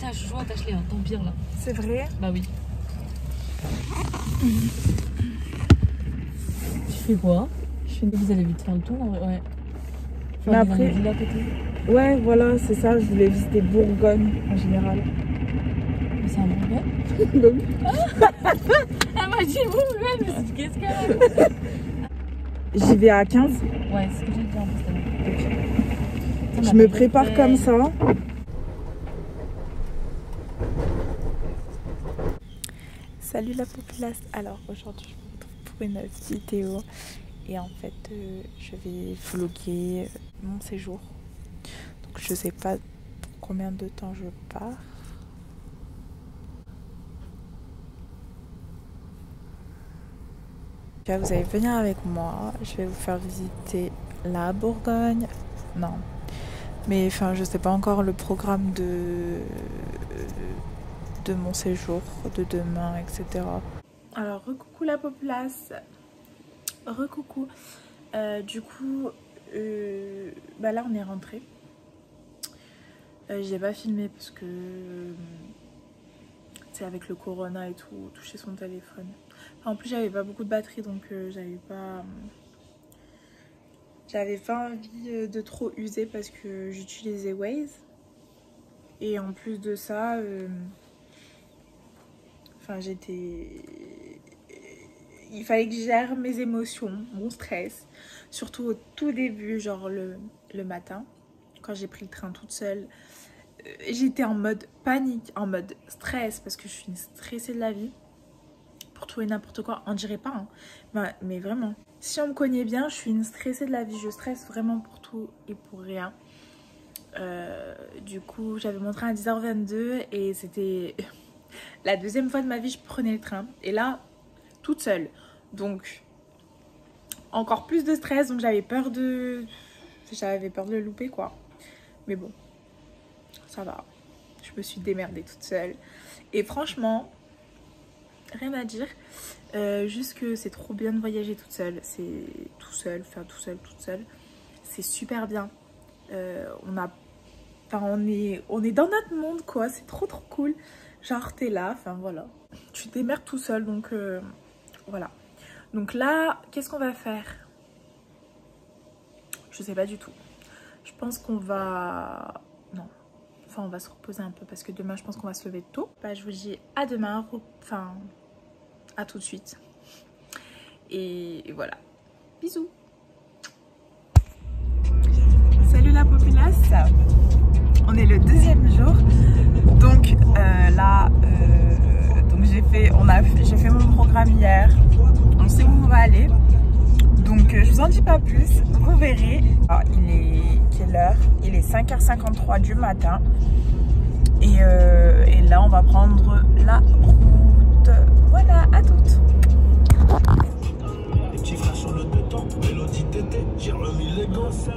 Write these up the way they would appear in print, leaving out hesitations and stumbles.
à Jojo attache-les, hein, t'empires là. C'est vrai? Bah oui. Tu fais quoi? Vous allez vite faire le tour, ouais. Mais après... Ville à côté. Ouais, voilà, c'est ça. Je voulais visiter Bourgogne en général. Mais c'est un Bourgogne? Donc... Elle m'a dit Bourgogne, mais qu'est-ce qu'elle a? J'y vais à 15. Ouais, c'est ce que j'ai dit en plus. Je me prépare comme ça. Salut la populace. Alors aujourd'hui je vous retrouve pour une vidéo et en fait je vais vlogger mon séjour. Donc je sais pas pour combien de temps je pars. Là, vous allez venir avec moi. Je vais vous faire visiter la Bourgogne. Non. Mais enfin je sais pas encore le programme de mon séjour, de demain, etc. Alors, recoucou la populace. Recoucou. Du coup, bah là on est rentré. J'ai pas filmé parce que c'est avec le corona et tout, toucher son téléphone. Enfin, en plus, j'avais pas beaucoup de batterie donc j'avais pas envie de trop user parce que j'utilisais Waze. Et en plus de ça, enfin, il fallait que je gère mes émotions, mon stress. Surtout au tout début, genre le matin, quand j'ai pris le train toute seule. J'étais en mode panique, en mode stress, parce que je suis une stressée de la vie. Pour tout et n'importe quoi, on dirait pas, hein. Mais vraiment. Si on me connaît bien, je suis une stressée de la vie. Je stresse vraiment pour tout et pour rien. Du coup, j'avais mon train à 10h22 et c'était la deuxième fois de ma vie je prenais le train. Et là, toute seule. Donc, encore plus de stress. Donc, j'avais peur de le louper, quoi. Mais bon, ça va. Je me suis démerdée toute seule. Et franchement, rien à dire. Juste que c'est trop bien de voyager toute seule. C'est tout seul, enfin tout seul, toute seule. C'est super bien. On est dans notre monde, quoi. C'est trop cool. Genre t'es là, enfin voilà. Tu te démerdes tout seul, donc voilà. Donc là, qu'est-ce qu'on va faire? Je sais pas du tout. Je pense qu'on va... Non. Enfin, on va se reposer un peu parce que demain, je pense qu'on va se lever tôt. Bah, je vous dis à demain. Enfin, à tout de suite. Et voilà. Bisous. Salut la populace. On est le deuxième jour. Donc là, donc j'ai fait mon programme hier. On sait où on va aller. Donc je vous en dis pas plus. Vous verrez. Alors, il est quelle heure? Il est 5h53 du matin. Et là, on va prendre la route. Voilà, à toutes. Petit frère sur le béton, mélodie tété, j'ai remis les gosses.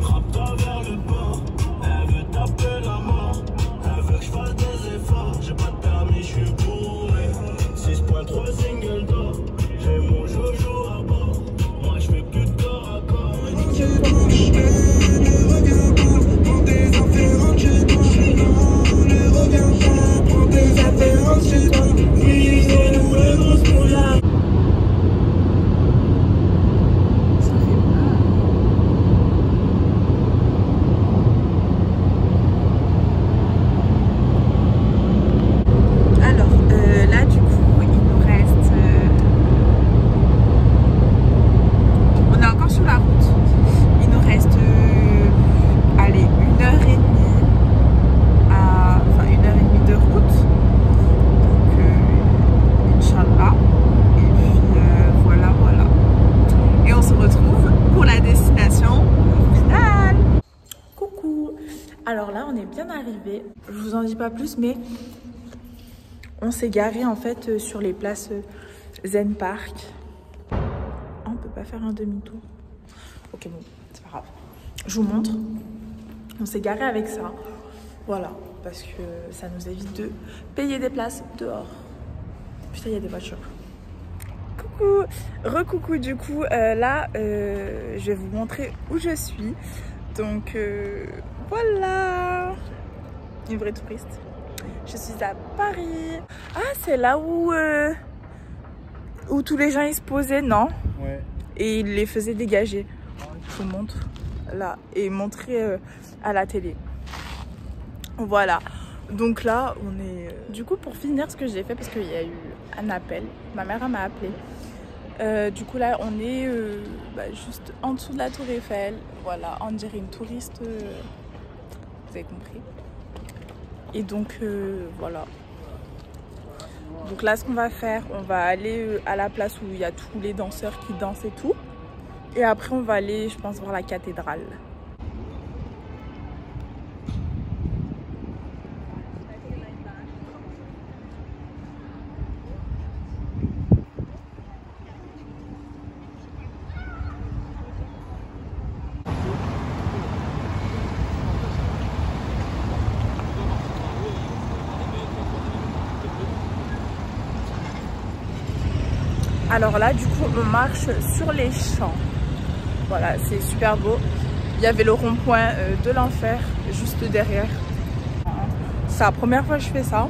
Frappe-toi vers le bord. Elle veut taper la mort. Elle veut que je fasse des efforts. J'ai pas de permis, je suis bourré. 6.3 single d'or. J'ai mon Jojo à bord. Moi je fais plus de corps à corps. Ne reviens pas, prends tes affaires chez toi. Ne reviens pas, prends tes affaires chez toi. Oui, c'est nous les grosses poulards. Alors là, on est bien arrivé. Je vous en dis pas plus, mais on s'est garé en fait sur les places Zen Park. Oh, on peut pas faire un demi-tour. Ok, bon, c'est pas grave. Je vous montre. On s'est garé avec ça. Voilà, parce que ça nous évite de payer des places dehors. Putain, il y a des voitures. Coucou, recoucou. Du coup, là, je vais vous montrer où je suis. Donc voilà. Une vraie touriste. Je suis à Paris. Ah, c'est là où tous les gens ils se posaient, non? Ouais. Et ils les faisaient dégager. Je vous montre là et montrer à la télé. Voilà. Donc là, on est... Du coup, pour finir, ce que j'ai fait, parce qu'il y a eu un appel. Ma mère m'a appelé. Du coup, là, on est juste en dessous de la Tour Eiffel. Voilà, on dirait une touriste. Vous avez compris. Et donc, voilà. Donc là, ce qu'on va faire, on va aller à la place où il y a tous les danseurs qui dansent et tout. Et après, on va aller, je pense, voir la cathédrale. Alors là, du coup, on marche sur les champs. Voilà, c'est super beau. Il y avait le rond-point de l'enfer juste derrière. C'est la première fois que je fais ça.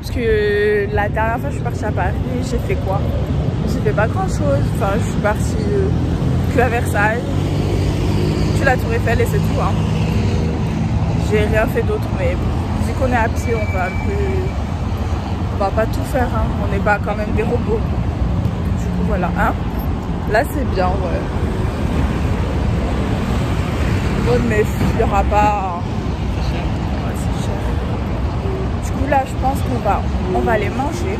Parce que la dernière fois que je suis partie à Paris, j'ai fait quoi? J'ai fait pas grand-chose. Enfin, je suis partie que à Versailles, que la Tour Eiffel et c'est tout. Hein. J'ai rien fait d'autre, mais vu qu'on est à pied, on va un peu... On va pas tout faire, hein. On n'est pas quand même des robots. Voilà, hein. Là c'est bien, ouais. Bon, mais il n'y aura pas... Ouais, c'est cher. Du coup là, je pense qu'on va aller manger.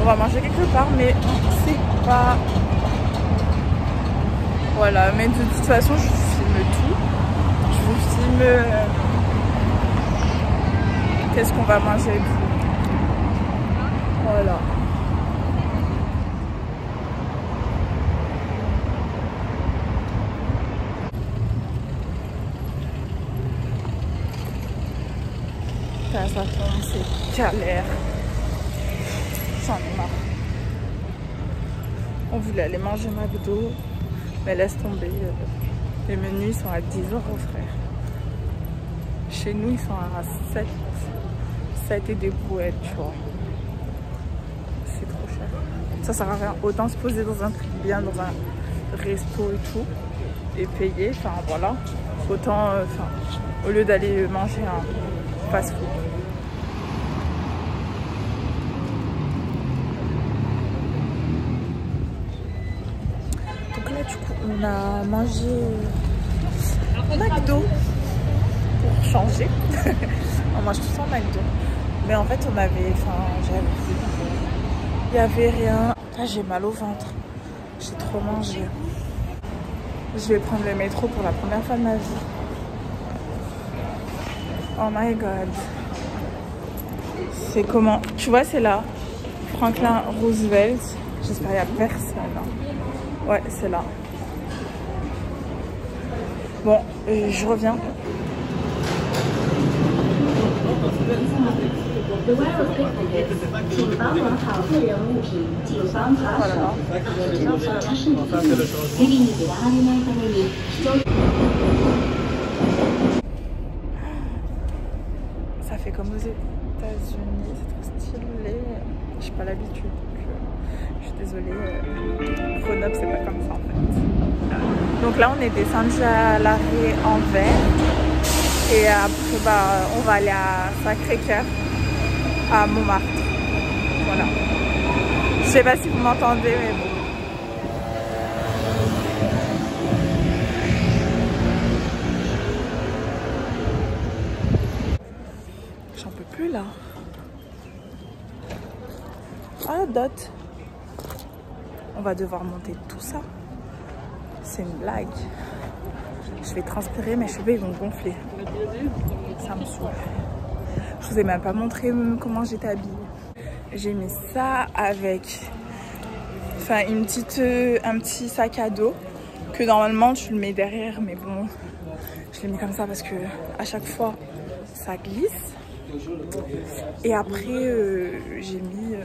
On va manger quelque part, mais on sait pas... Voilà, mais de toute façon, je vous filme tout. Je vous filme... Qu'est-ce qu'on va manger et tout. Voilà. Ça tombe, c'est galère. J'en ai marre. On voulait aller manger McDo, mais laisse tomber. Les menus sont à 10 €, frère. Chez nous, ils sont à 7. 7 et des brouettes, tu vois. C'est trop cher. Ça sert à rien. Autant se poser dans un truc bien, dans un resto et tout, et payer. Enfin, voilà. Autant, au lieu d'aller manger un fast-food. Du coup, on a mangé McDo pour changer. On mange tout ça en McDo. Mais en fait, on avait... il n'y avait rien. Là, j'ai mal au ventre. J'ai trop mangé. Je vais prendre le métro pour la première fois de ma vie. Oh my god. C'est comment? Tu vois, c'est là. Franklin Roosevelt. J'espère qu'il n'y a personne. Ouais, c'est là. Bon, je reviens. Voilà. Ça fait comme aux États-Unis, c'est trop stylé. J'ai pas l'habitude. Je suis désolée, Grenoble c'est pas comme ça en fait. Donc là on est descendu à l'arrêt Anvers et après on va aller à Sacré-Cœur, à Montmartre. Voilà. Je sais pas si vous m'entendez mais bon. J'en peux plus là. Ah Dot. On va devoir monter tout ça. C'est une blague. Je vais transpirer, mes cheveux ils vont gonfler. Ça me saoule. Je vous ai même pas montré comment j'étais habillée. J'ai mis ça avec un petit sac à dos que normalement tu le mets derrière, mais bon, je l'ai mis comme ça parce que à chaque fois ça glisse. Et après j'ai mis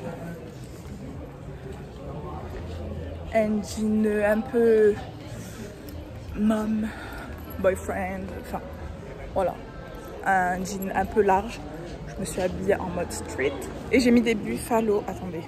un jean un peu mom, boyfriend, enfin Voilà, un jean un peu large. Je me suis habillée en mode street. Et j'ai mis des buffalo. Attendez.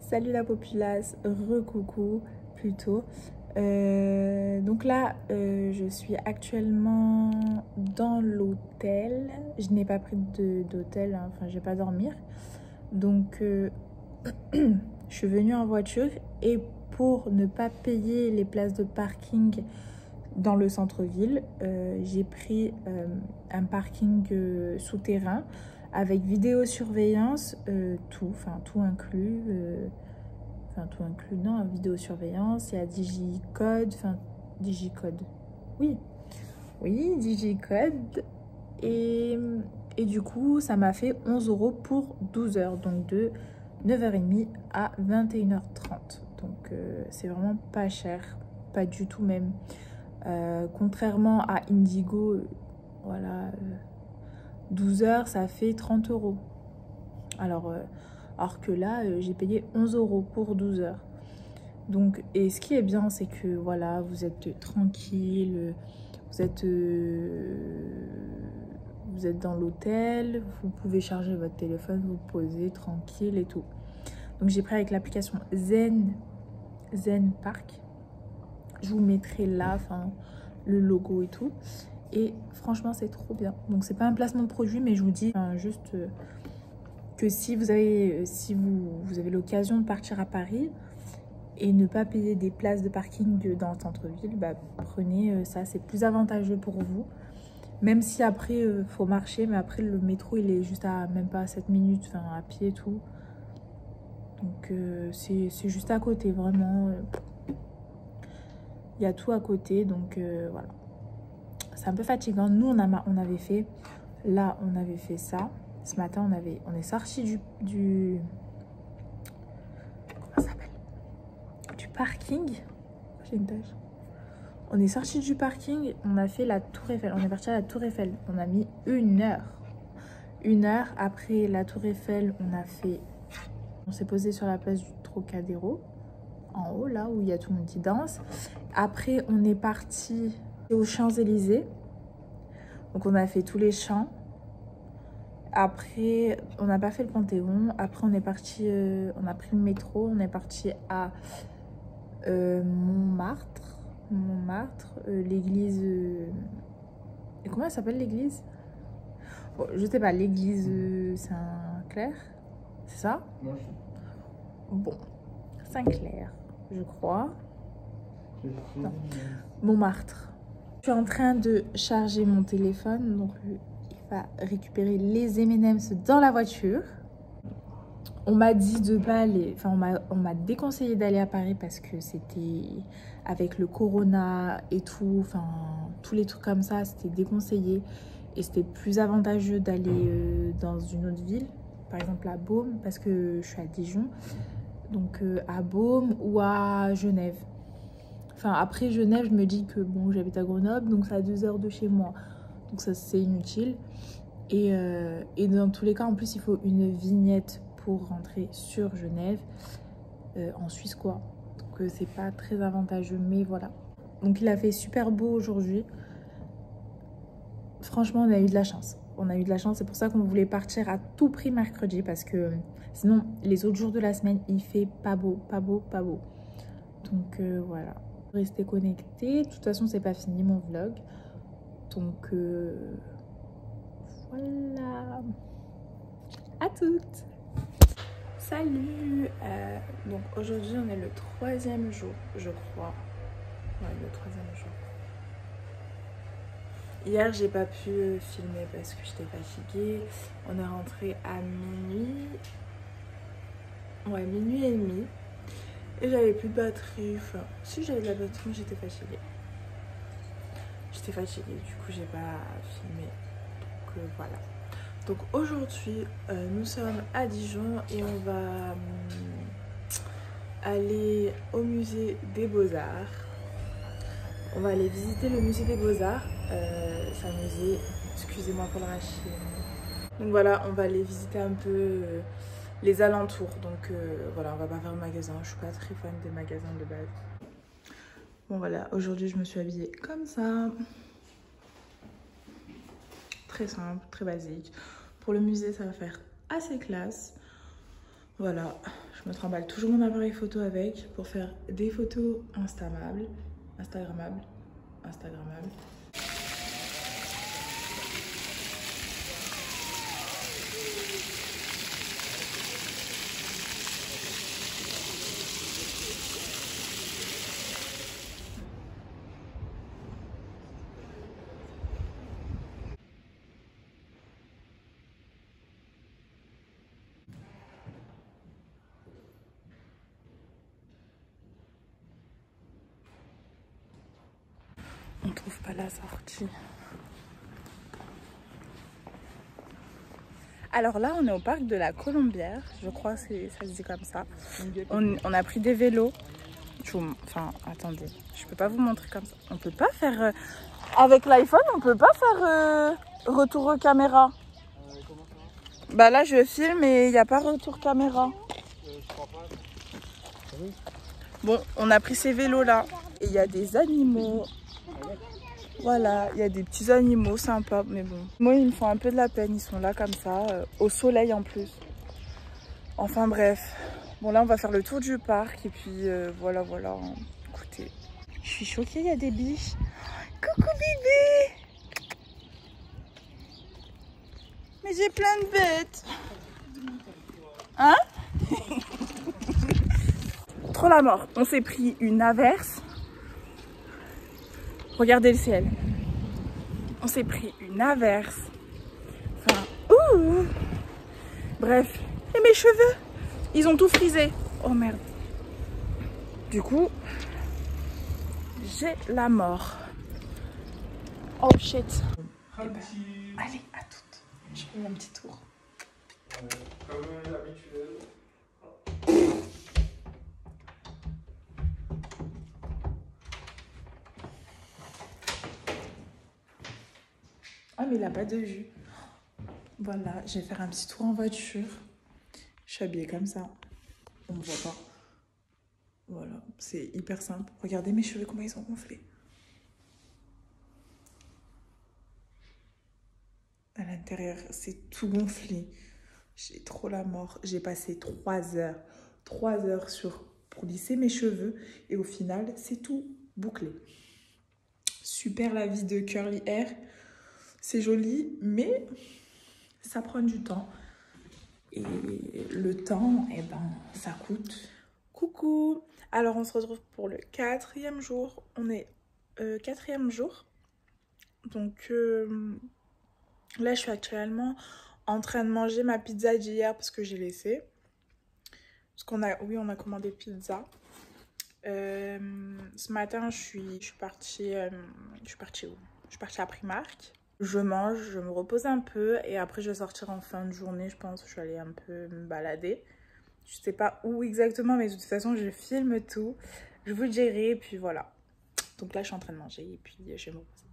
Salut la populace, recoucou plutôt. Donc là, je suis actuellement dans l'hôtel. Je n'ai pas pris d'hôtel, hein. Enfin, je vais pas dormir. Donc, je suis venue en voiture et pour ne pas payer les places de parking dans le centre-ville, j'ai pris un parking souterrain avec vidéosurveillance, tout inclus. Tout inclus, non, vidéosurveillance, il y a digicode, digicode, oui, digicode, et du coup, ça m'a fait 11 € pour 12 heures, donc de 9h30 à 21h30, donc c'est vraiment pas cher, pas du tout même, contrairement à Indigo, voilà, 12 heures, ça fait 30 €, alors que là, j'ai payé 11 € pour 12 heures. Donc, et ce qui est bien, c'est que voilà, vous êtes tranquille, vous êtes dans l'hôtel, vous pouvez charger votre téléphone, vous poser tranquille et tout. Donc, j'ai pris avec l'application Zen Park. Je vous mettrai là, le logo et tout. Et franchement, c'est trop bien. Donc, c'est pas un placement de produit, mais je vous dis juste... que si vous avez l'occasion de partir à Paris et ne pas payer des places de parking dans le centre-ville, bah, prenez ça, c'est plus avantageux pour vous. Même si après, faut marcher, mais après le métro, il est juste à même pas 7 minutes, à pied et tout. Donc c'est juste à côté, vraiment. Il y a tout à côté, donc voilà. C'est un peu fatigant. Nous, on avait fait ça. Ce matin, on est sorti du comment ça s'appelle, du parking. J'ai une tâche. On est sorti du parking, on a fait la Tour Eiffel. On est parti à la Tour Eiffel. On a mis 1 heure. 1 heure après la Tour Eiffel, on s'est posé sur la place du Trocadéro, en haut là où il y a tout le monde qui danse. Après, on est parti aux Champs-Élysées. Donc, on a fait tous les champs. Après, on n'a pas fait le Panthéon. Après, on est parti, on a pris le métro. On est parti à Montmartre, l'église. Comment elle s'appelle l'église? Bon, je sais pas, l'église Saint-Clair, c'est ça? Bon, Saint-Clair, je crois. Non. Montmartre. Je suis en train de charger mon téléphone, donc va récupérer les M&M's dans la voiture. On m'a dit de pas aller, on m'a déconseillé d'aller à Paris parce que c'était avec le corona et tout, tous les trucs comme ça, c'était déconseillé et c'était plus avantageux d'aller dans une autre ville, par exemple à Beaume, parce que je suis à Dijon, donc à Beaume ou à Genève. Après Genève, je me dis que bon, j'habite à Grenoble, donc c'est à 2 heures de chez moi. Donc ça, c'est inutile. Et dans tous les cas, en plus, il faut une vignette pour rentrer sur Genève, en Suisse, quoi. Donc c'est pas très avantageux, mais voilà. Donc il a fait super beau aujourd'hui. Franchement, on a eu de la chance. On a eu de la chance, c'est pour ça qu'on voulait partir à tout prix mercredi, parce que sinon, les autres jours de la semaine, il fait pas beau. Donc voilà. Restez connectés. De toute façon, c'est pas fini mon vlog. Donc voilà. À toutes. Salut. Donc aujourd'hui, on est le 3e jour, je crois. Ouais, le 3e jour. Hier, j'ai pas pu filmer parce que j'étais fatiguée. On est rentré à minuit. Ouais, minuit et demi. Et j'avais plus de batterie. Si j'avais de la batterie, j'étais fatiguée. Du coup, j'ai pas filmé. Donc voilà. Donc aujourd'hui, nous sommes à Dijon et on va aller au musée des Beaux-Arts. On va aller visiter le musée des Beaux-Arts. C'est un musée, excusez-moi pour la machine. Donc voilà, on va aller visiter un peu les alentours. Donc voilà, on va pas faire le magasin. Je suis pas très fan des magasins de base. Bon voilà, aujourd'hui je me suis habillée comme ça. Très simple, très basique. Pour le musée, ça va faire assez classe. Voilà, je me trimballe toujours mon appareil photo avec pour faire des photos instagrammables. On trouve pas la sortie. Alors là, on est au parc de la Colombière. Je crois que ça se dit comme ça. On a pris des vélos. Enfin, attendez. Je peux pas vous montrer comme ça. On peut pas faire... avec l'iPhone, on peut pas faire retour caméra. Bah là, je filme et il n'y a pas retour caméra. Bon, on a pris ces vélos là. Et il y a des animaux. Voilà, il y a des petits animaux sympas, mais bon. Moi, ils me font un peu de la peine, ils sont là comme ça, au soleil en plus. Enfin bref. Bon là, on va faire le tour du parc et puis voilà. Écoutez, je suis choquée, il y a des biches. Coucou bébé! Mais j'ai plein de bêtes. Hein? Trop la mort. On s'est pris une averse. Regardez le ciel. On s'est pris une averse. Enfin, ouh. Bref. Et mes cheveux, ils ont tout frisé. Oh merde. Du coup, j'ai la mort. Oh shit. Eh ben, allez, à toutes. Je fais mon petit tour. Comme habituel. Ah mais il n'a pas de jus. Voilà, je vais faire un petit tour en voiture. Je suis habillée comme ça. On ne voit pas. Voilà, c'est hyper simple. Regardez mes cheveux, comment ils sont gonflés. À l'intérieur, c'est tout gonflé. J'ai trop la mort. J'ai passé 3 heures. 3 heures pour lisser mes cheveux. Et au final, c'est tout bouclé. Super la vie de curly hair. C'est joli, mais ça prend du temps. Et le temps, eh ben, ça coûte. Coucou! Alors, on se retrouve pour le 4e jour. On est 4e jour. Donc, là, je suis actuellement en train de manger ma pizza d'hier parce que j'ai laissé. Parce qu'on a, oui, on a commandé pizza. Ce matin, je suis partie où? Je suis partie à Primark. Je mange, je me repose un peu et après je vais sortir en fin de journée, je pense. Je vais aller un peu me balader. Je sais pas où exactement, mais de toute façon, je filme tout. Je vous le dirai et puis voilà. Donc là, je suis en train de manger et puis je vais me reposer.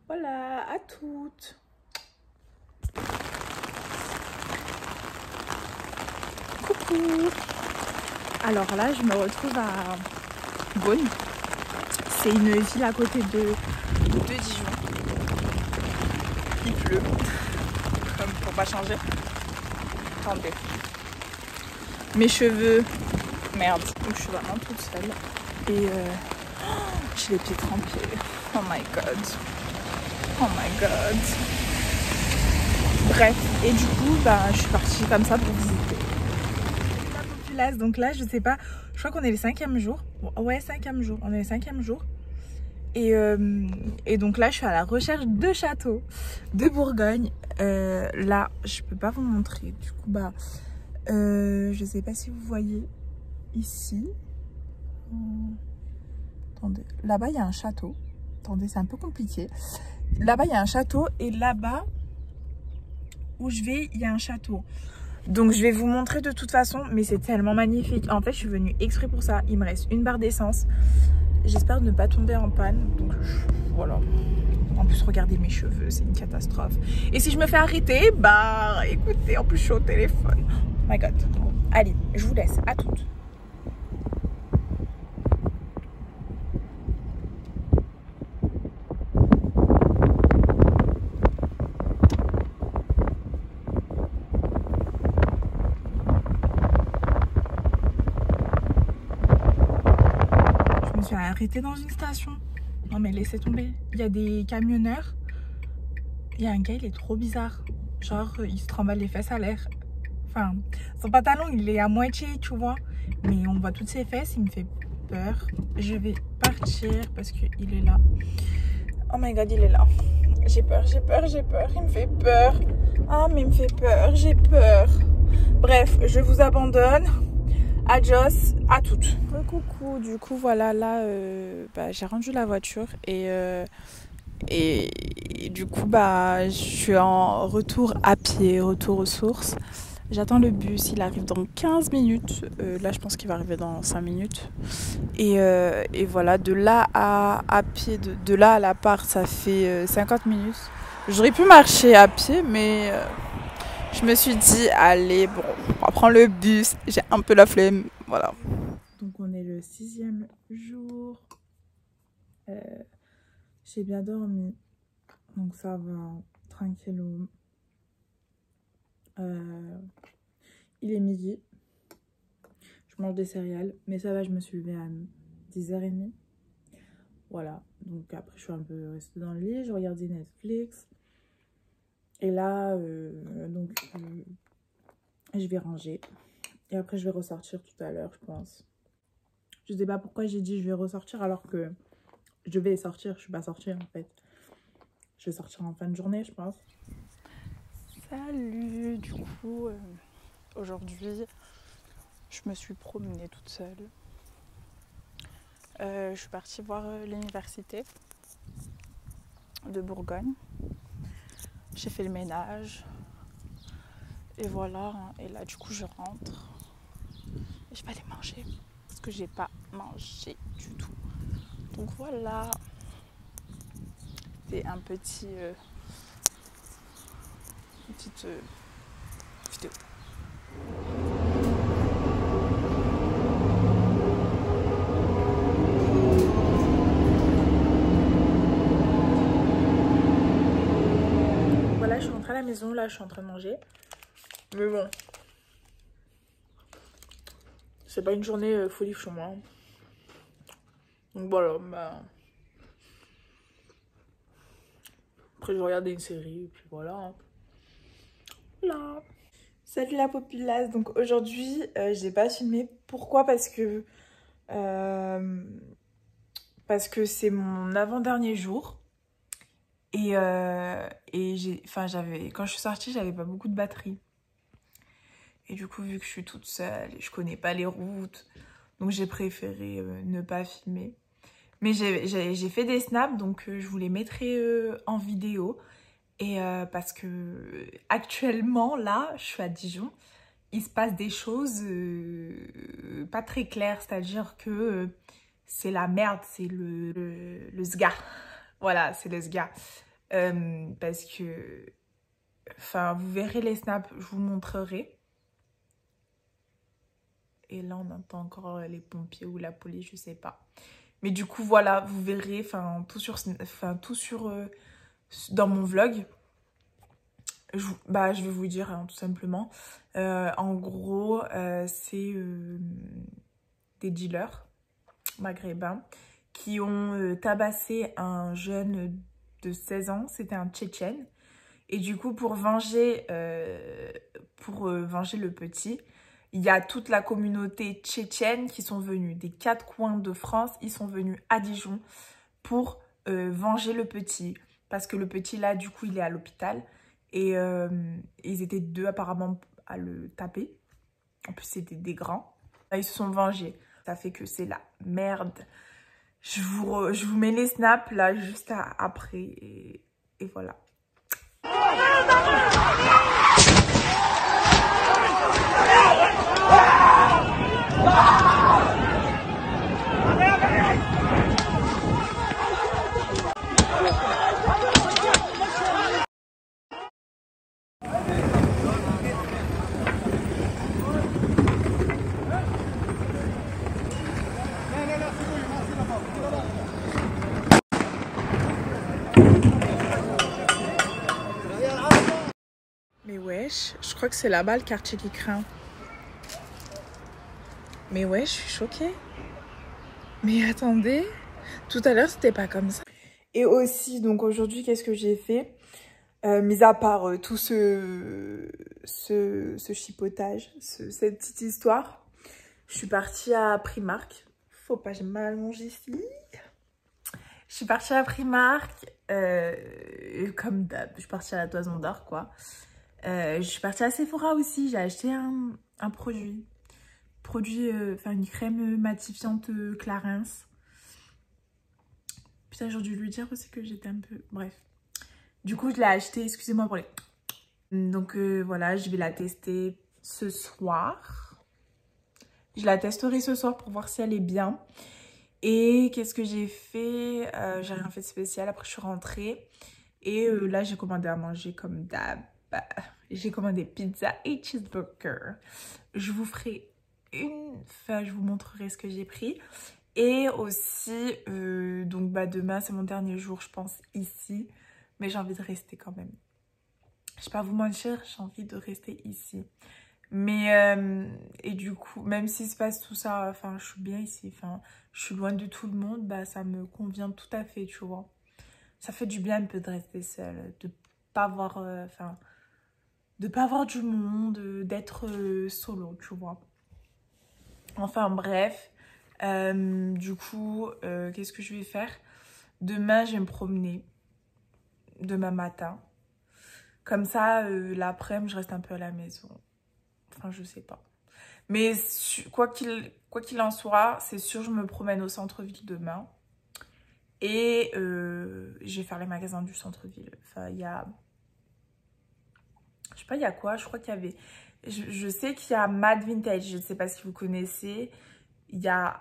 Voilà, à toutes. Coucou. Alors là, je me retrouve à Beaune. C'est une ville à côté de Dijon. Il pleut, comme pour pas changer. Attendez. Mes cheveux, merde. Donc je suis vraiment toute seule. Et j'ai les pieds trempés. Oh my god. Oh my god. Bref, et du coup, bah, je suis partie comme ça pour visiter la populace. Donc là, je sais pas, je crois qu'on est le 5e jour. Ouais, 5e jour. On est le 5e jour. Et donc là, je suis à la recherche de châteaux de Bourgogne. Là, je peux pas vous montrer. Du coup, bah, je sais pas si vous voyez ici. Attendez, là-bas, il y a un château. Attendez, c'est un peu compliqué. Là-bas, il y a un château et là-bas, où je vais, il y a un château. Donc je vais vous montrer de toute façon, mais c'est tellement magnifique. En fait je suis venue exprès pour ça. Il me reste une barre d'essence. J'espère ne pas tomber en panne. Donc voilà. En plus regardez mes cheveux, c'est une catastrophe. Et si je me fais arrêter, bah écoutez, en plus je suis au téléphone. Oh my god. Bon, allez, je vous laisse, à toutes. Arrêté dans une station. Non mais laissez tomber. Il y a des camionneurs. Il y a un gars, il est trop bizarre. Genre, il se trimballe les fesses à l'air. Enfin, son pantalon, il est à moitié, tu vois. Mais on voit toutes ses fesses, il me fait peur. Je vais partir parce qu'il est là. Oh my god, il est là. J'ai peur, j'ai peur, j'ai peur. Il me fait peur. Ah, mais il me fait peur, j'ai peur. Bref, je vous abandonne. Adios à toutes. Coucou, du coup voilà là j'ai rendu la voiture et du coup je suis en retour à pied, retour aux sources. J'attends le bus, il arrive dans 15 minutes. Là je pense qu'il va arriver dans 5 minutes. Et voilà, de là à pied, de là à l'appart ça fait 50 minutes. J'aurais pu marcher à pied mais... je me suis dit, allez, bon, on va prendre le bus. J'ai un peu la flemme, voilà. Donc, on est le 6e jour. J'ai bien dormi. Donc, ça va, tranquillou. Il est midi. Je mange des céréales. Mais ça va, je me suis levée à 10h30. Voilà. Donc, après, je suis un peu restée dans le lit. Je regardais Netflix. Et là, je vais ranger. Et après, je vais ressortir tout à l'heure, je pense. Je sais pas pourquoi j'ai dit je vais ressortir alors que je vais sortir. Je suis pas sortie, en fait. Je vais sortir en fin de journée, je pense. Salut! Du coup, aujourd'hui, je me suis promenée toute seule. Je suis partie voir l'université de Bourgogne. J'ai fait le ménage. Et voilà. Et là, du coup, je rentre. Et je vais aller manger. Parce que j'ai pas mangé du tout. Donc voilà. C'est un petit... une petite vidéo. À la maison, là je suis en train de manger, mais bon, c'est pas une journée folie chez moi, donc voilà. Après je vais regarder une série et puis voilà. Là. Salut la populace. Donc aujourd'hui j'ai pas filmé. Pourquoi? Parce que c'est mon avant-dernier jour. Et quand je suis sortie, j'avais pas beaucoup de batterie. Et du coup, vu que je suis toute seule et je connais pas les routes, donc j'ai préféré ne pas filmer. Mais j'ai fait des snaps, donc je vous les mettrai en vidéo. Et parce que actuellement, là, je suis à Dijon, il se passe des choses pas très claires. C'est-à-dire que c'est la merde, c'est le sga. Voilà, c'est le sga. Parce que... Enfin, vous verrez les snaps, je vous montrerai. Et là, on entend encore les pompiers ou la police, je sais pas. Mais du coup, voilà, vous verrez, tout sur dans mon vlog. Je vais vous dire, hein, tout simplement. En gros, c'est des dealers maghrébins qui ont tabassé un jeune de 16 ans. C'était un Tchétchène. Et du coup, pour venger le petit, il y a toute la communauté tchétchène qui sont venus des 4 coins de France. Ils sont venus à Dijon pour venger le petit. Parce que le petit, là, du coup, il est à l'hôpital. Et ils étaient 2 apparemment à le taper. En plus, c'était des grands. Ils se sont vengés. Ça fait que c'est la merde. Je vous mets les snaps là juste après. Et voilà. Mais wesh, je crois que c'est là-bas le quartier qui craint. Mais ouais, je suis choquée. Mais attendez, tout à l'heure c'était pas comme ça. Et aussi, donc aujourd'hui, qu'est-ce que j'ai fait? Mis à part tout ce chipotage, cette petite histoire, je suis partie à Primark. Faut pas, j'ai mal mangé ici. Je suis partie à Primark, comme d'hab, je suis partie à la Toison d'Or, quoi. Je suis partie à Sephora aussi, j'ai acheté un produit, une crème matifiante Clarins. Putain, j'ai dû lui dire aussi que j'étais un peu... Bref. Du coup, je l'ai acheté, excusez-moi pour les... Donc voilà, je vais la tester ce soir. Je la testerai ce soir pour voir si elle est bien. Et qu'est-ce que j'ai fait? J'ai rien fait de spécial, après je suis rentrée. Et là, j'ai commandé à manger comme d'hab. J'ai commandé pizza et cheeseburger. Je vous ferai je vous montrerai ce que j'ai pris. Et aussi, donc demain, c'est mon dernier jour, je pense, ici. Mais j'ai envie de rester quand même. Je vais pas vous mentir, j'ai envie de rester ici. Mais, et du coup, même s'il se passe tout ça, enfin, je suis bien ici. Enfin, je suis loin de tout le monde, ça me convient tout à fait, tu vois. Ça fait du bien un peu de rester seule, de pas avoir, de pas avoir du monde, d'être solo, tu vois. Enfin, bref. Du coup, qu'est-ce que je vais faire? Demain, je vais me promener. Demain matin. Comme ça, l'après-midi, je reste un peu à la maison. Enfin, je sais pas. Mais quoi qu'il en soit, c'est sûr, je me promène au centre-ville demain. Et je vais faire les magasins du centre-ville. Enfin, il y a... Je sais pas, il y a quoi? Je crois qu'il y avait... Je sais qu'il y a Mad Vintage. Je ne sais pas si vous connaissez. Il y a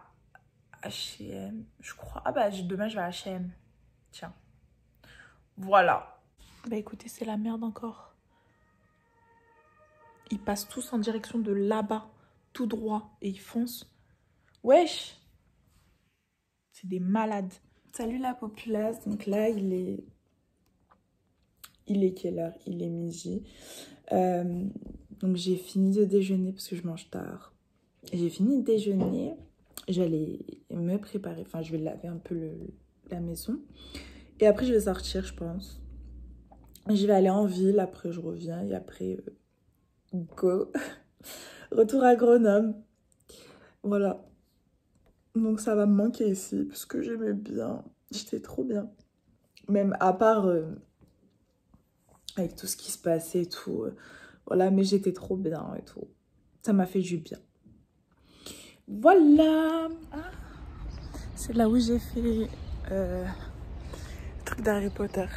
H&M, je crois. Ah demain, je vais à H&M. Tiens. Voilà. Écoutez, c'est la merde encore. Ils passent tous en direction de là-bas, tout droit, et ils foncent. Wesh! C'est des malades. Salut la populace. Donc là, il est quelle heure? Il est midi. Donc j'ai fini de déjeuner parce que je mange tard. J'ai fini de déjeuner. J'allais me préparer. Enfin, je vais laver un peu la maison. Et après, je vais sortir, je pense. Je vais aller en ville. Après, je reviens. Et après, go. Retour à Grenoble. Voilà. Donc, ça va me manquer ici. Parce que j'aimais bien. J'étais trop bien. Même à part... avec tout ce qui se passait et tout. Voilà, mais j'étais trop bien et tout. Ça m'a fait du bien. Voilà. Ah, c'est là où j'ai fait le truc d'Harry Potter.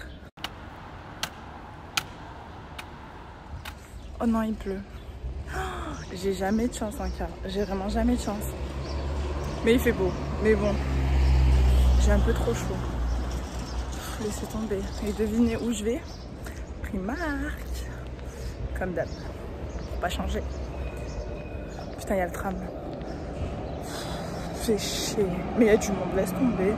Oh non, il pleut. Oh, j'ai jamais de chance en cas. J'ai vraiment jamais de chance. Mais il fait beau. Mais bon, j'ai un peu trop chaud. Laissez tomber. Et devinez où je vais? Primark. Comme d'hab. Faut pas changer. Putain, il y a le tram. Fait chier. Mais il y a du monde, laisse tomber.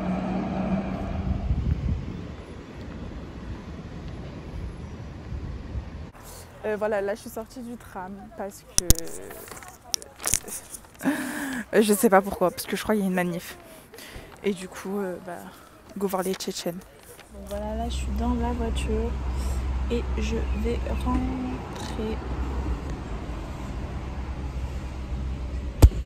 Voilà, là je suis sortie du tram parce que... je sais pas pourquoi, parce que je crois qu'il y a une manif. Et du coup, go voir les Tchétchènes. Donc voilà, là je suis dans la voiture et je vais rentrer